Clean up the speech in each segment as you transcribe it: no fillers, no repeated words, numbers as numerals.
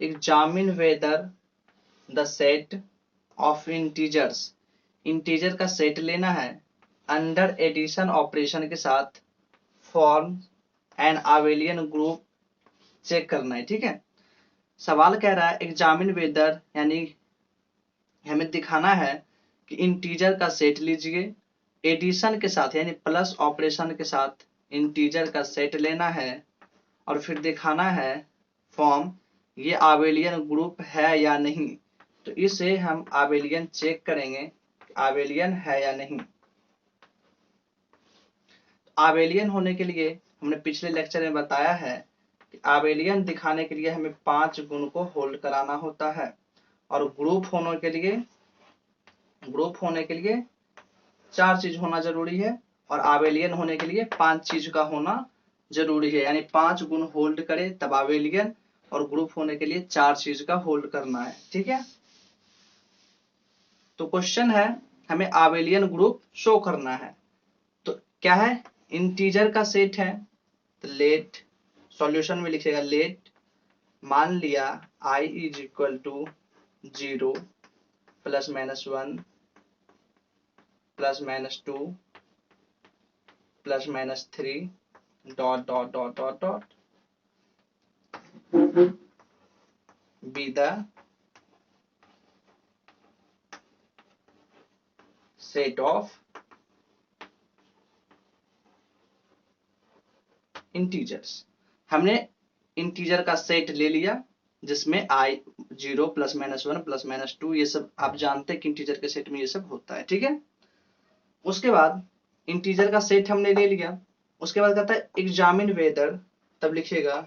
Examine whether the set of integers, integer का set लेना है अंडर एडिशन ऑपरेशन के साथ फॉर्म एन आबेलियन ग्रुप चेक करना है। ठीक है, सवाल कह रहा है एग्जामिन वेदर, यानी हमें दिखाना है कि इंटीजर का सेट लीजिए, एडिशन के साथ यानी प्लस ऑपरेशन के साथ इंटीजर का सेट लेना है और फिर दिखाना है फॉर्म ये आबेलियन ग्रुप है या नहीं। तो इसे हम आबेलियन चेक करेंगे, आबेलियन है या नहीं। आबेलियन होने के लिए हमने पिछले लेक्चर में बताया है कि आबेलियन दिखाने के लिए हमें 5 गुण को होल्ड कराना होता है और ग्रुप होने के लिए 4 चीज होना जरूरी है और आबेलियन होने के लिए 5 चीज का होना जरूरी है, यानी 5 गुण होल्ड करे तब आबेलियन, और ग्रुप होने के लिए 4 चीज का होल्ड करना है। ठीक है, तो क्वेश्चन है हमें आबेलियन ग्रुप शो करना है। तो क्या है, इंटीजर का सेट है, तो लेट सॉल्यूशन में लिखेगा लेट, मान लिया i is equal to 0 plus minus 1 plus minus 2 plus minus 3 dot dot dot dot dot be the set of integers. हमने इंटीजर का सेट ले लिया जिसमें i 0 plus minus 1 plus minus 2, ये सब आप जानते हैं कि इंटीजर के सेट में ये सब होता है। ठीक है, उसके बाद इंटीजर का सेट हमने ले लिया, उसके बाद कहता है एग्जामिन वेदर, तब लिखिएगा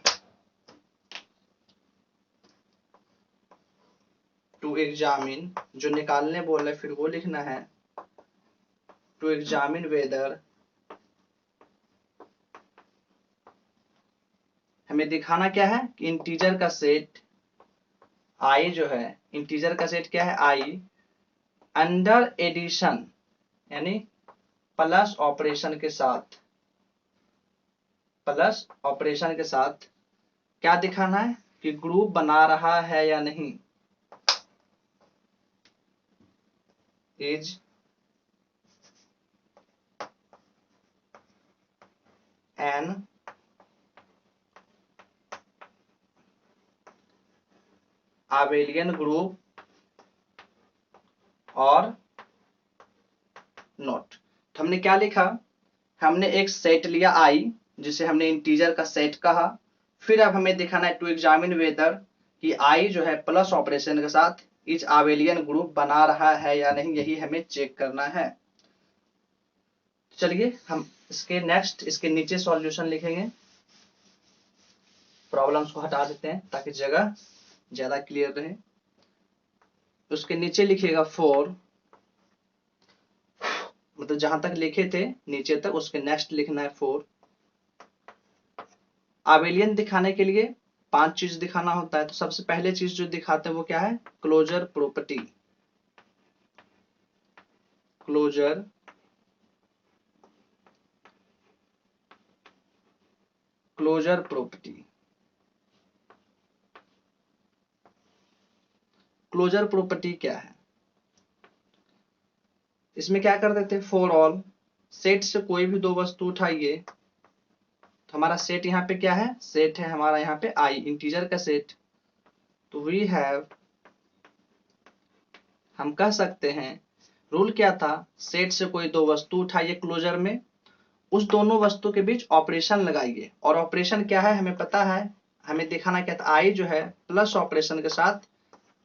टू एग्जामिन, जो निकालने बोल रहे फिर वो लिखना है, टू एग्जामिन वेदर, हमें दिखाना क्या है कि इंटीजर का सेट i जो है, इंटीजर का सेट क्या है i अंडर एडिशन यानी प्लस ऑपरेशन के साथ, प्लस ऑपरेशन के साथ क्या दिखाना है कि ग्रुप बना रहा है या नहीं, इज एन आबेलियन ग्रुप और नॉट। तो हमने क्या लिखा, हमने एक सेट लिया i जिसे हमने इंटीजर का सेट कहा, फिर अब हमें दिखाना है टू एग्जामिन वेदर कि i जो है प्लस ऑपरेशन के साथ इस आबेलियन ग्रुप बना रहा है या नहीं, यही हमें चेक करना है। चलिए हम इसके नीचे सॉल्यूशन लिखेंगे, प्रॉब्लम्स को हटा देते हैं ताकि जगह ज्यादा क्लियर रहे। उसके नीचे लिखिएगा 4, मतलब जहां तक लिखे थे नीचे तक उसके नेक्स्ट लिखना है 4। आबेलियन दिखाने के लिए 5 चीज दिखाना होता है, तो सबसे पहले चीज जो दिखाते हैं वो क्या है, closure property, closure property. Closure property क्या है, इसमें क्या कर देते हैं, फॉर ऑल सेट से कोई भी 2 वस्तु उठाइए, तो हमारा सेट यहाँ पे क्या है, सेट है हमारा यहाँ पे i इंटीजर का सेट, तो वी हैव, हम कह सकते हैं रूल क्या था, सेट से कोई 2 वस्तु उठाइए क्लोजर में, उस दोनों वस्तु के बीच ऑपरेशन लगाइए, और ऑपरेशन क्या है हमें पता है, हमें दिखाना क्या था, i जो है प्लस ऑपरेशन के साथ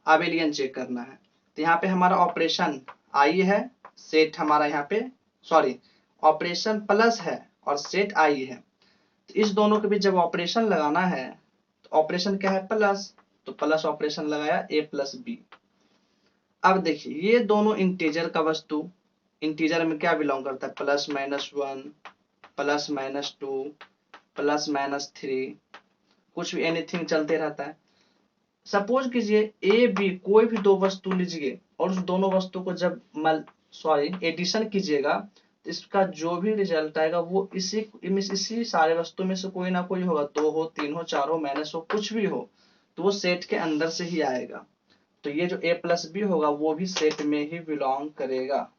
आबेलियन चेक करना है। तो यहाँ पे हमारा ऑपरेशन i है, सेट हमारा यहाँ पे ऑपरेशन प्लस है और सेट i है, तो इस दोनों के बीच जब ऑपरेशन लगाना है तो ऑपरेशन क्या है प्लस, तो प्लस ऑपरेशन लगाया a प्लस बी। अब देखिए ये दोनों इंटीजर का वस्तु, इंटीजर में क्या बिलोंग करता है, plus minus 1 plus minus 2 plus minus 3, कुछ भी एनीथिंग चलते रहता है। सपोज कीजिए ए बी कोई भी 2 वस्तु लीजिए और उस दोनों वस्तु को जब एडिशन कीजिएगा, तो इसका जो भी रिजल्ट आएगा वो इसी सारे वस्तु में से कोई ना कोई होगा, 2 हो 3 हो 4 हो माइनस हो कुछ भी हो, तो वो सेट के अंदर से ही आएगा। तो ये जो a प्लस बी होगा वो भी सेट में ही बिलोंग करेगा।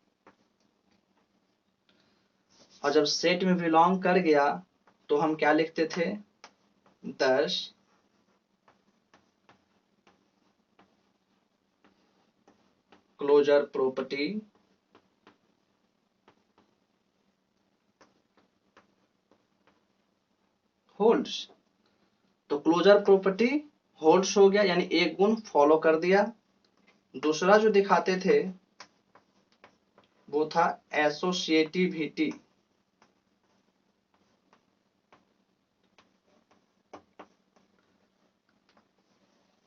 और जब सेट में बिलोंग कर गया तो हम क्या लिखते थे, 10 क्लोजर प्रॉपर्टी होल्ड्स। तो क्लोजर प्रॉपर्टी होल्ड्स हो गया, यानी एक गुण फॉलो कर दिया। दूसरा जो दिखाते थे वो था एसोसिएटिविटी।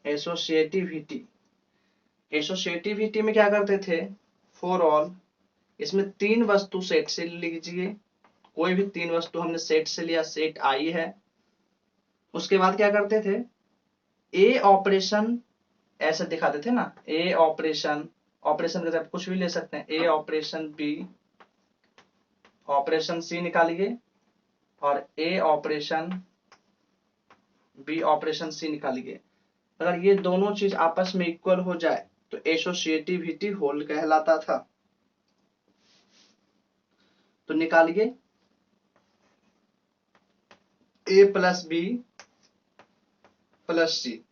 एसोसिएटिविटी एसोसिएटिविटी में क्या करते थे, फॉर ऑल, इसमें 3 वस्तु सेट से लीजिए, कोई भी 3 वस्तु हमने सेट से लिया, सेट आई है। उसके बाद क्या करते थे, ए ऑपरेशन ऐसे दिखाते थे ना, ए ऑपरेशन, ऑपरेशन के साथ कुछ भी ले सकते हैं, ए ऑपरेशन बी ऑपरेशन सी निकालिए, और ए ऑपरेशन बी ऑपरेशन सी निकालिए। अगर ये दोनों चीज आपस में इक्वल हो जाए तो एसोसिएटिविटी होल्ड कहलाता था। तो निकालिए, ए प्लस बी प्लस सी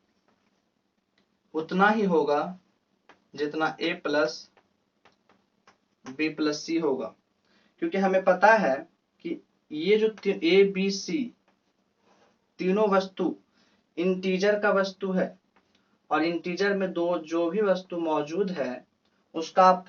उतना ही होगा जितना ए प्लस बी प्लस सी होगा, क्योंकि हमें पता है कि ये जो ए बी सी तीनों वस्तु इंटीजर का वस्तु है, और इंटीजर में दो जो भी वस्तु मौजूद है उसका आप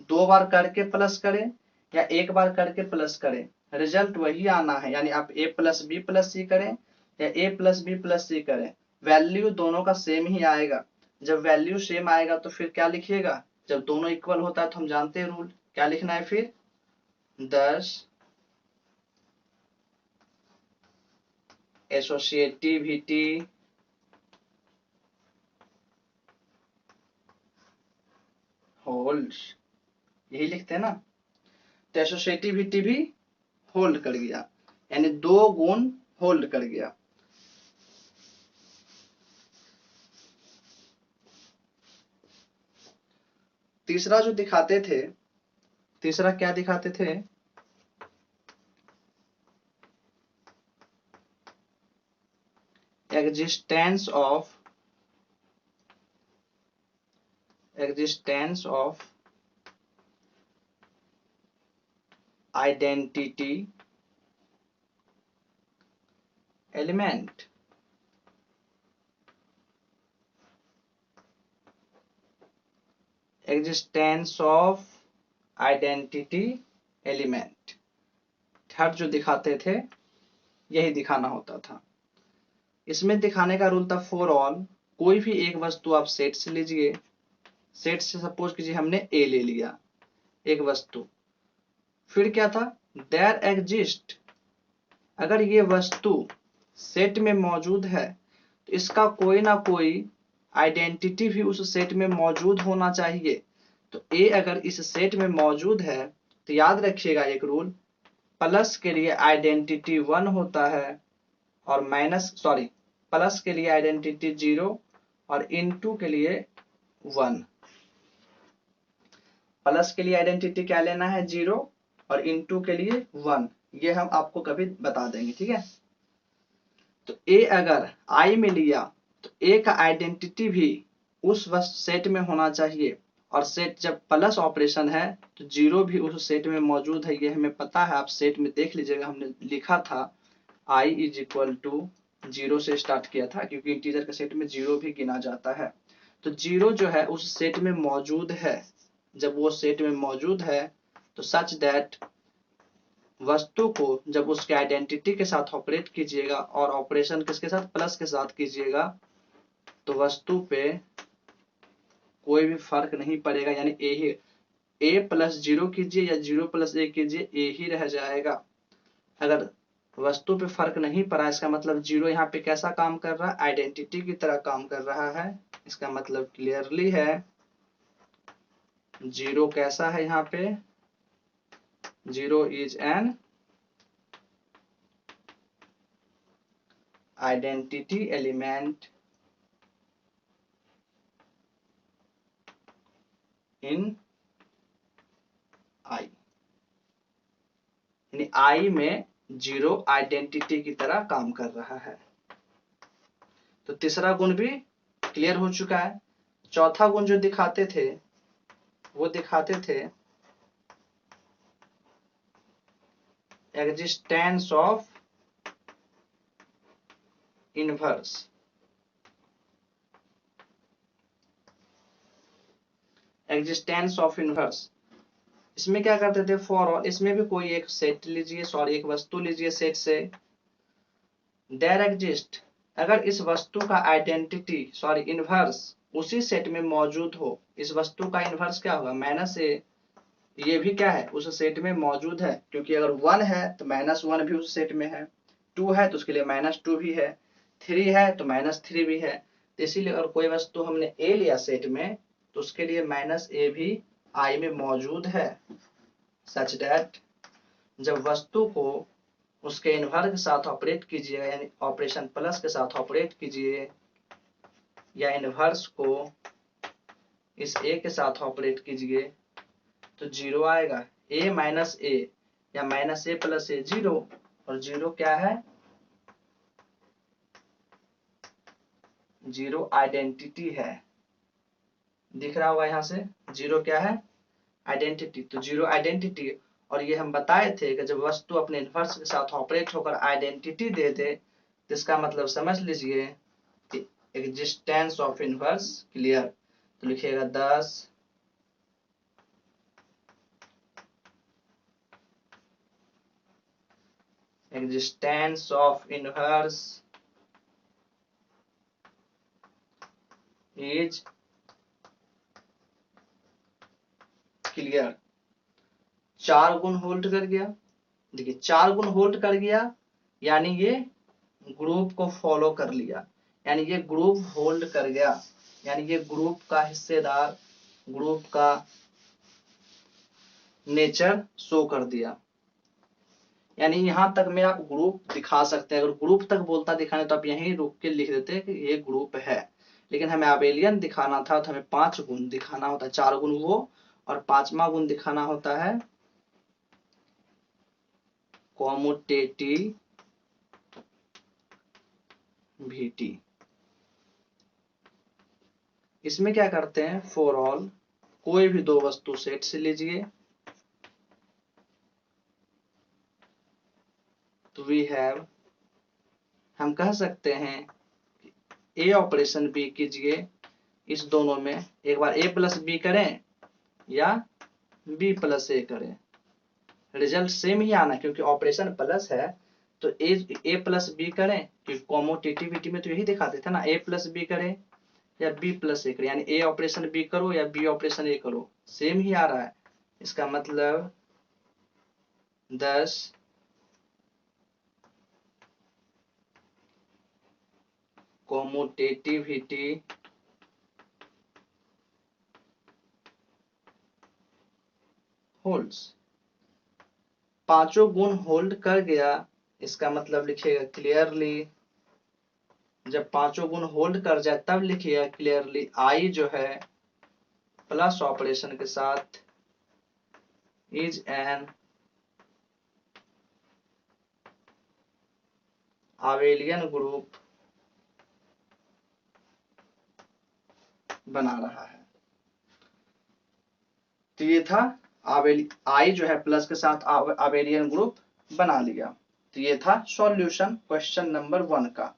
2 बार करके प्लस करें या 1 बार करके प्लस करें, रिजल्ट वही आना है। यानी आप ए प्लस बी प्लस सी करें या ए प्लस बी प्लस सी करें, वैल्यू दोनों का सेम ही आएगा। जब वैल्यू सेम आएगा तो फिर क्या लिखिएगा, जब दोनों इक्वल होता है तो हम जानते हैं रूल, क्या लिखना है फिर, 10 एसोसिएटिविटी होल्ड्स, यही लिखते हैं ना। तो एसोसिएटिविटी भी होल्ड कर गया, यानी 2 गुण होल्ड कर गया। तीसरा जो दिखाते थे, तीसरा क्या दिखाते थे, existence of identity element. Existence of identity element, third जो दिखाते थे यही दिखाना होता था। इसमें दिखाने का रूल था फॉर ऑल, कोई भी एक वस्तु आप सेट से लीजिए, सेट से सपोज कीजिए हमने ए ले लिया एक वस्तु, फिर क्या था, देयर एग्जिस्ट, अगर ये वस्तु सेट में मौजूद है तो इसका कोई ना कोई आइडेंटिटी भी उस सेट में मौजूद होना चाहिए। तो ए अगर इस सेट में मौजूद है तो याद रखिएगा एक रूल, प्लस के लिए आइडेंटिटी 1 होता है और प्लस के लिए आइडेंटिटी 0 और इनटू के लिए 1। प्लस के लिए आइडेंटिटी क्या लेना है, 0, और इनटू के लिए 1, ये हम आपको कभी बता देंगे, ठीक है। तो ए अगर आई में लिया तो ए का आइडेंटिटी भी उस सेट में होना चाहिए, और सेट जब प्लस ऑपरेशन है तो 0 भी उस सेट में मौजूद है, ये हमें पता है। आप सेट में देख लीजिएगा, हमने लिखा था आई इज इक्वल टू 0 से स्टार्ट किया था, क्योंकि इंटीजर के सेट में 0 भी गिना जाता है। तो 0 जो है उस सेट में मौजूद है, जब वो सेट में मौजूद है तो सच दैट वस्तु को जब उसके आइडेंटिटी के साथ ऑपरेट कीजिएगा, और ऑपरेशन किसके साथ, प्लस के साथ कीजिएगा, तो वस्तु पे कोई भी फर्क नहीं पड़ेगा, यानी ए ही, ए प्लस 0 कीजिए या 0 प्लस ए कीजिए, ए ही रह जाएगा। अगर वस्तु पे फर्क नहीं पड़ा, इसका मतलब 0 यहाँ पे कैसा काम कर रहा है, आइडेंटिटी की तरह काम कर रहा है। इसका मतलब क्लियरली है 0 कैसा है, यहाँ पे 0 is an identity element in I, यानी आई में जीरो आइडेंटिटी की तरह काम कर रहा है। तो तीसरा गुण भी क्लियर हो चुका है। चौथा गुण जो दिखाते थे वो दिखाते थे existence of inverse. Existence of inverse, इसमें क्या करते थे, फॉर ऑल, इसमें भी कोई एक सेट लीजिए, सॉरी एक वस्तु लीजिए सेट से, देयर एग्जिस्ट, अगर इस वस्तु का आइडेंटिटी सॉरी इनवर्स उसी सेट में मौजूद हो, इस वस्तु का इनवर्स क्या होगा, माइनस ए, ये भी क्या है उस सेट में मौजूद है, क्योंकि अगर 1 है तो -1 भी उस सेट में है, 2 है तो उसके लिए -2 भी है, 3 है तो -3 भी है। तो इसीलिए अगर कोई वस्तु हमने ए लिया सेट में तो उसके लिए -a भी आई में मौजूद है, सच दैट जब वस्तु को उसके इनवर्स के साथ ऑपरेट कीजिएगा, यानी ऑपरेशन प्लस के साथ ऑपरेट कीजिए, या इनवर्स को इस ए के साथ ऑपरेट कीजिए तो जीरो आएगा, ए माइनस ए या माइनस ए प्लस ए जीरो, और जीरो क्या है, जीरो आइडेंटिटी है, दिख रहा होगा यहाँ से, जीरो क्या है, आइडेंटिटी, तो जीरो आइडेंटिटी। और ये हम बताए थे कि जब वस्तु अपने इनवर्स के साथ ऑपरेट होकर आइडेंटिटी दे दे तो इसका मतलब समझ लीजिए कि एग्जिस्टेंस ऑफ इनवर्स क्लियर। तो लिखिएगा 10 existence of inverse is clear. 4 गुण होल्ड कर गया, देखिए 4 गुण होल्ड कर गया, यानी ये ग्रुप को फॉलो कर लिया, यानी ये ग्रुप होल्ड कर गया, यानी ये ग्रुप का हिस्सेदार, ग्रुप का नेचर शो कर दिया। यानी यहां तक में आप ग्रुप दिखा सकते हैं, अगर ग्रुप तक बोलता दिखाने तो आप यहीं रुक के लिख देते कि ये ग्रुप है, लेकिन हमें अबेलियन दिखाना था तो हमें 5 गुण दिखाना होता है, 4 गुण वो और 5वां गुण दिखाना होता है कॉम्यूटेटिविटी। इसमें क्या करते हैं, फॉर ऑल कोई भी दो वस्तु सेट से लीजिए, तो वी हैव, हम कह सकते हैं ए ऑपरेशन बी कीजिए, इस दोनों में एक बार ए प्लस बी करें या बी प्लस ए करें, रिजल्ट सेम ही आना, क्योंकि ऑपरेशन प्लस है तो ए प्लस बी करें, क्योंकि कॉम्यूटेटिविटी में तो यही दिखाते थे ना, ए प्लस बी करें या बी प्लस ए करें, यानी ए ऑपरेशन बी करो या बी ऑपरेशन ए करो, सेम ही आ रहा है। इसका मतलब 10 कॉम्यूटेटिविटी होल्ड्स, पांचों गुण होल्ड कर गया, इसका मतलब लिखिएगा क्लियरली, जब पांचों गुण होल्ड कर जाए तब लिखिएगा क्लियरली आई जो है प्लस ऑपरेशन के साथ इज एन आबेलियन ग्रुप बना रहा है। तो ये था आई जो है प्लस के साथ आबेलियन ग्रुप बना लिया। तो ये था सॉल्यूशन क्वेश्चन नंबर 1 का।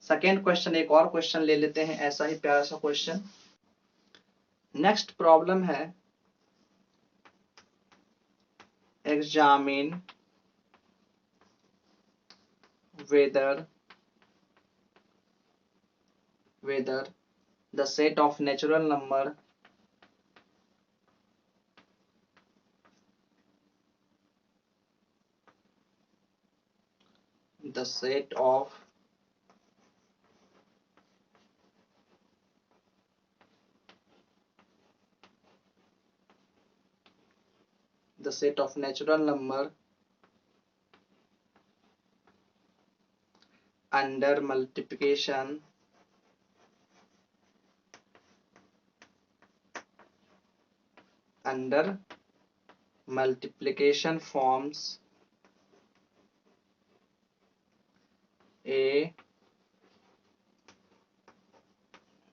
सेकेंड क्वेश्चन, एक और क्वेश्चन ले लेते हैं, ऐसा ही प्यारा सा क्वेश्चन। नेक्स्ट प्रॉब्लम है, examine whether the set of natural number the set of natural number under multiplication under multiplication forms a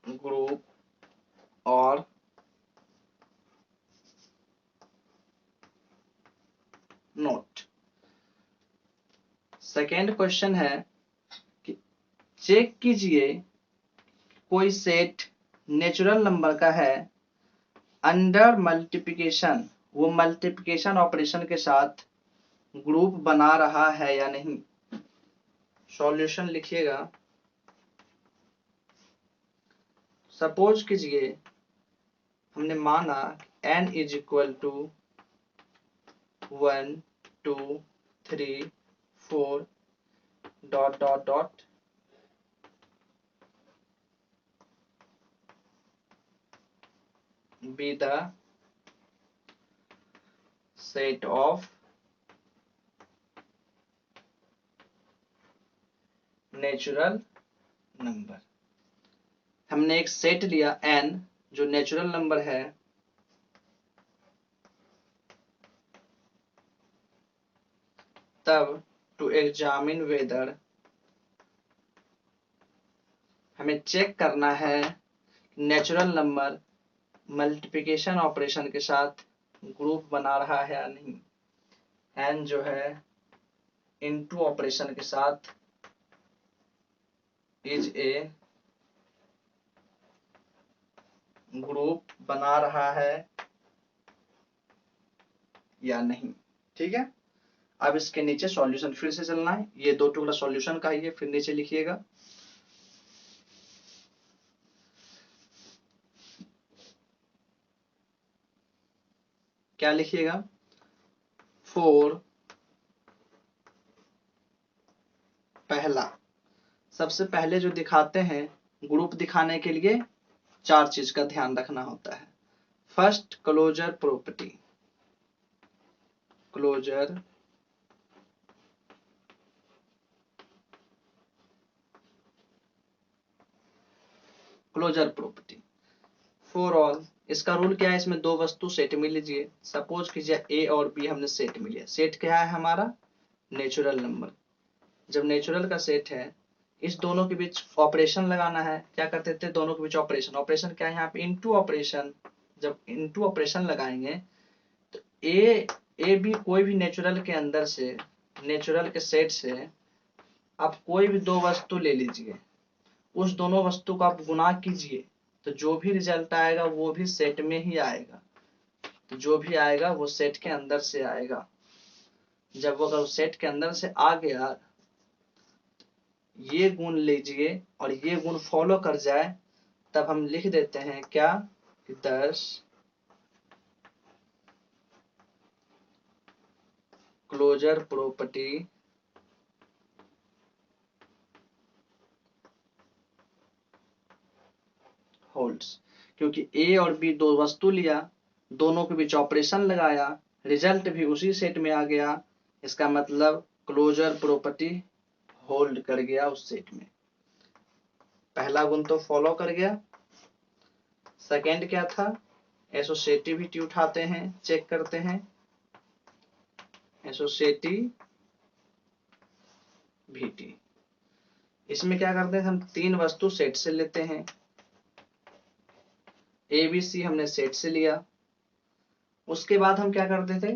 group और नोट। सेकेंड क्वेश्चन है कि चेक कीजिए कोई सेट नेचुरल नंबर का है अंडर मल्टीप्लिकेशन, वो multiplication operation के साथ ग्रुप बना रहा है या नहीं। सॉल्यूशन लिखिएगा। सपोज कीजिए हमने माना n is equal to 1 2 3 4 dot dot dot be the set of natural number. हमने एक सेट लिया n जो नेचुरल नंबर है, तब टू एग्जामिन वेदर, हमें चेक करना है नेचुरल नंबर मल्टीप्लिकेशन ऑपरेशन के साथ ग्रुप बना रहा है या नहीं। n जो है इनटू ऑपरेशन के साथ इज ए ग्रुप बना रहा है या नहीं। ठीक है, अब इसके नीचे सॉल्यूशन फिर से चलना है। ये दो टुकड़ा सॉल्यूशन का ही है, फिर नीचे लिखिएगा। क्या लिखिएगा? 4 पहला, सबसे पहले जो दिखाते हैं ग्रुप दिखाने के लिए 4 चीज का ध्यान रखना होता है। First, closure property, closure property for all. इसका रूल क्या है? इसमें दो वस्तु सेट में लीजिए। सपोज कीजिए ए और बी हमने सेट में लिया। सेट क्या है हमारा? Natural number. जब नेचुरल का सेट है, इस दोनों के बीच ऑपरेशन लगाना है। क्या करते थे? दोनों के बीच ऑपरेशन। ऑपरेशन क्या है यहाँ पे? Into operation. जब इनटू ऑपरेशन लगाएंगे तो ए बी कोई भी नेचुरल के अंदर से, नेचुरल के सेट से आप कोई भी दो वस्तु ले लीजिए, उस दोनों वस्तु को आप गुना कीजिए, तो जो भी रिजल्ट आएगा वो भी सेट में ही आएगा। तो जो भी आएगा वो सेट के अंदर से आएगा। जब वो अगर सेट के अंदर से आ गया, ये गुण लीजिए और ये गुण फॉलो कर जाए, तब हम लिख देते हैं क्या? 10 क्लोजर प्रॉपर्टी होल्ड्स। क्योंकि ए और बी दो वस्तु लिया, दोनों के बीच ऑपरेशन लगाया, रिजल्ट भी उसी सेट में आ गया, इसका मतलब क्लोजर प्रॉपर्टी होल्ड कर गया उस सेट में। पहला गुण तो फॉलो कर गया। सेकेंड क्या था? एसोसिएटिविटी उठाते हैं, चेक करते हैं। एसोसिएटिविटी, इसमें क्या करते हैं? हम तीन वस्तु सेट से लेते हैं। ए बी सी हमने सेट से लिया। उसके बाद हम क्या करते थे?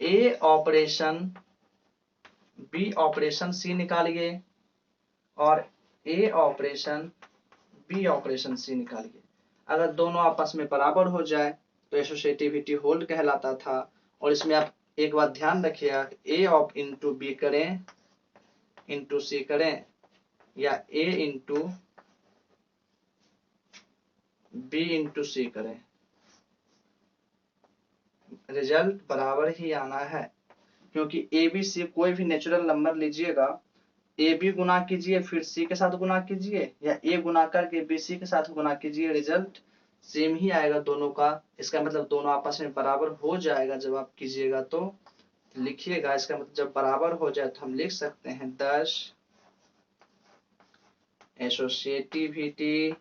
ए ऑपरेशन बी ऑपरेशन सी निकालिए और ए ऑपरेशन बी ऑपरेशन सी निकालिए। अगर दोनों आपस में बराबर हो जाए तो एसोसिएटिविटी होल्ड कहलाता था। और इसमें आप एक बात ध्यान रखिएगा, ए ऑफ इंटू बी करें, इंटू सी करें, या ए इंटू बी इंटू सी करें, रिजल्ट बराबर ही आना है। क्योंकि ए बी सी कोई भी नेचुरल नंबर लीजिएगा, ए बी गुना कीजिए फिर सी के साथ गुना कीजिए, या ए गुना करके बी सी के साथ गुना कीजिए, रिजल्ट सेम ही आएगा दोनों का। इसका मतलब दोनों आपस में बराबर हो जाएगा। जब आप कीजिएगा तो लिखिएगा, इसका मतलब जब बराबर हो जाए तो हम लिख सकते हैं 10 एसोसिएटिविटी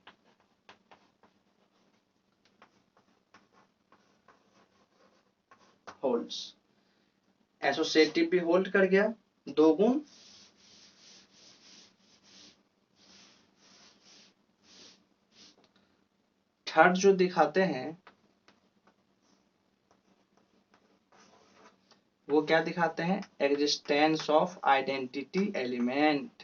होल्ड्स। एसोसिएटिव भी होल्ड कर गया, 2 गुण। थर्ड जो दिखाते हैं वो क्या दिखाते हैं, existence of identity element.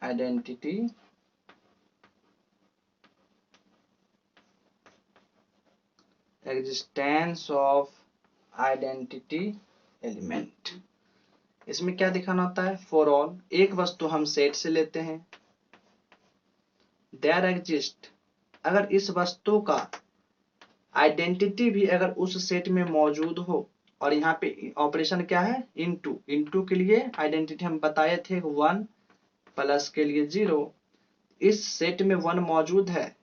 Identity existence of identity element. इसमें क्या दिखाना होता है, फॉर ऑल, एक वस्तु हम सेट से लेते हैं, देयर एग्जिस्ट, अगर इस वस्तु का आइडेंटिटी भी अगर उस सेट में मौजूद हो, और यहाँ पे ऑपरेशन क्या है, इनटू। इनटू के लिए आइडेंटिटी हम बताए थे 1, प्लस के लिए 0। इस सेट में 1 मौजूद है,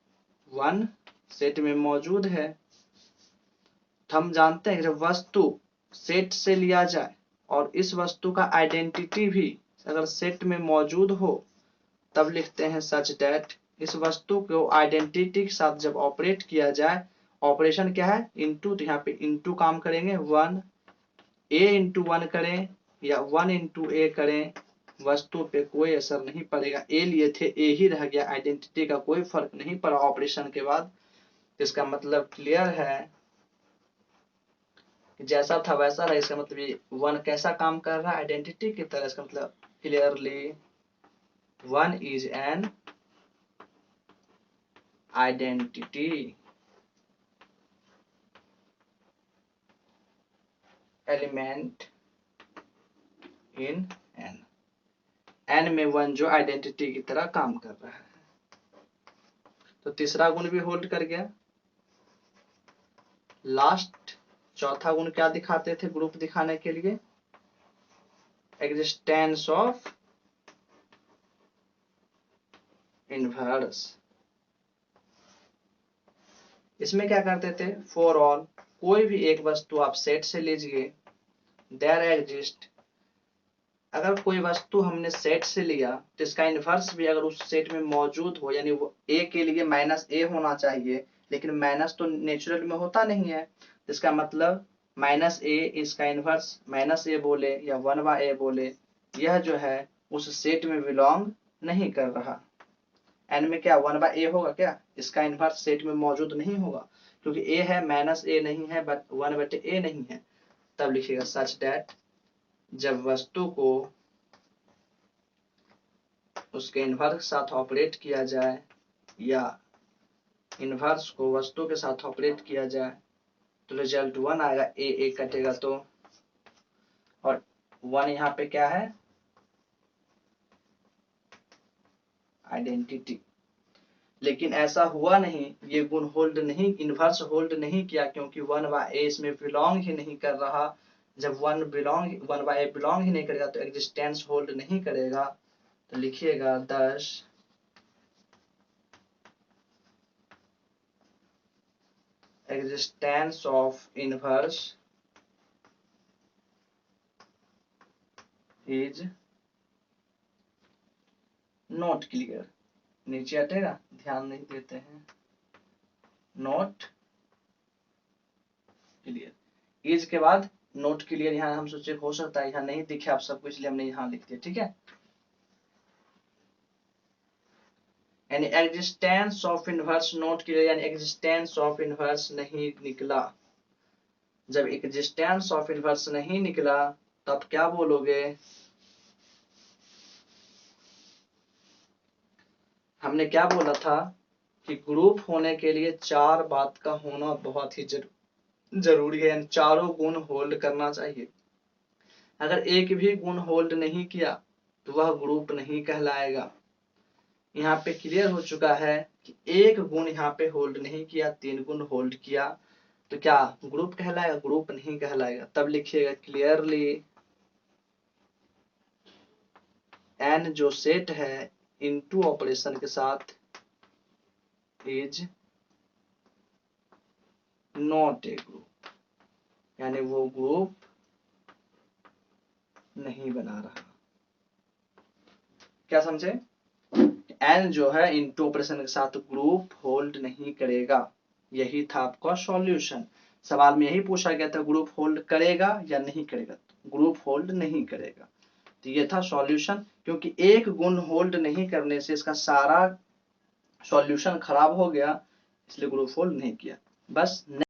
1 सेट में मौजूद है। हम जानते हैं जब वस्तु सेट से लिया जाए और इस वस्तु का आइडेंटिटी भी अगर सेट में मौजूद हो, तब लिखते हैं सच दैट, इस वस्तु को आइडेंटिटी के साथ जब ऑपरेट किया जाए, ऑपरेशन क्या है, इनटू, तो यहाँ पे इनटू काम करेंगे, 1 a इंटू 1 करें या 1 इंटू ए करें, वस्तु पे कोई असर नहीं पड़ेगा। ए लिए थे, ए ही रह गया, आइडेंटिटी का कोई फर्क नहीं पड़ा ऑपरेशन के बाद। इसका मतलब क्लियर है, जैसा था वैसा रहा। इसका मतलब ये 1 कैसा काम कर रहा है, आइडेंटिटी की तरह। इसका मतलब clearly 1 is an identity element in N. N में 1 जो आइडेंटिटी की तरह काम कर रहा है। तो तीसरा गुण भी होल्ड कर गया। लास्ट चौथा गुण क्या दिखाते थे ग्रुप दिखाने के लिए, एग्जिस्टेंस ऑफ इनवर्स। इसमें क्या करते थे, फॉर ऑल, कोई भी एक वस्तु आप सेट से लीजिए, देयर एग्जिस्ट, अगर कोई वस्तु हमने सेट से लिया तो इसका इनवर्स भी अगर उस सेट में मौजूद हो, यानी वो ए के लिए माइनस ए होना चाहिए, लेकिन माइनस तो नेचुरल में होता नहीं है। इसका मतलब माइनस ए, इसका इनवर्स माइनस ए बोले या 1/a बोले, यह जो है उस सेट में बिलोंग नहीं कर रहा। एन में क्या 1/a होगा क्या, इसका इनवर्स सेट में मौजूद नहीं होगा, क्योंकि ए है, माइनस ए नहीं है, बट 1/a नहीं है। तब लिखिएगा सच दैट, जब वस्तु को उसके इनवर्स के साथ ऑपरेट किया जाए या इनवर्स को वस्तु के साथ ऑपरेट किया जाए तो रिजल्ट 1 आएगा, ए कटेगा तो, और 1 यहाँ पे क्या है, आइडेंटिटी। लेकिन ऐसा हुआ नहीं, ये गुण होल्ड नहीं, इनवर्स होल्ड नहीं किया, क्योंकि 1/a इसमें बिलोंग ही नहीं कर रहा। जब 1/a बिलोंग ही नहीं करेगा तो एग्जिस्टेंस होल्ड नहीं करेगा। तो लिखिएगा 10 existence of inverse is not clear. नीचे हटेगा, ध्यान नहीं देते हैं, नॉट क्लियर। इज के बाद नोट क्लियर, यहाँ हम सोचे हो सकता है यहाँ नहीं दिखे आप सबको, इसलिए हमने यहाँ लिख दिया, ठीक है। यानी existence of inverse not clear, यानी एग्जिस्टेंस ऑफ इनवर्स नहीं निकला। जब एग्जिस्टेंस ऑफ इनवर्स नहीं निकला तब क्या बोलोगे, हमने क्या बोला था कि ग्रुप होने के लिए 4 बात का होना बहुत ही जरूरी है, यानी चारों गुण होल्ड करना चाहिए। अगर एक भी गुण होल्ड नहीं किया तो वह ग्रुप नहीं कहलाएगा। यहाँ पे क्लियर हो चुका है कि एक गुण यहाँ पे होल्ड नहीं किया, 3 गुण होल्ड किया, तो क्या ग्रुप कहलाएगा, ग्रुप नहीं कहलाएगा। तब लिखिएगा क्लियरली एन जो सेट है इनटू ऑपरेशन के साथ इज नॉट ए ग्रुप। यानी वो ग्रुप नहीं बना रहा। क्या समझे? एन जो है इनटू ऑपरेशन के साथ ग्रुप होल्ड नहीं करेगा। यही था आपका सॉल्यूशन। सवाल में यही पूछा गया था ग्रुप होल्ड करेगा या नहीं करेगा, ग्रुप होल्ड नहीं करेगा। तो ये था सॉल्यूशन। क्योंकि एक गुण होल्ड नहीं करने से इसका सारा सॉल्यूशन खराब हो गया, इसलिए ग्रुप होल्ड नहीं किया। बस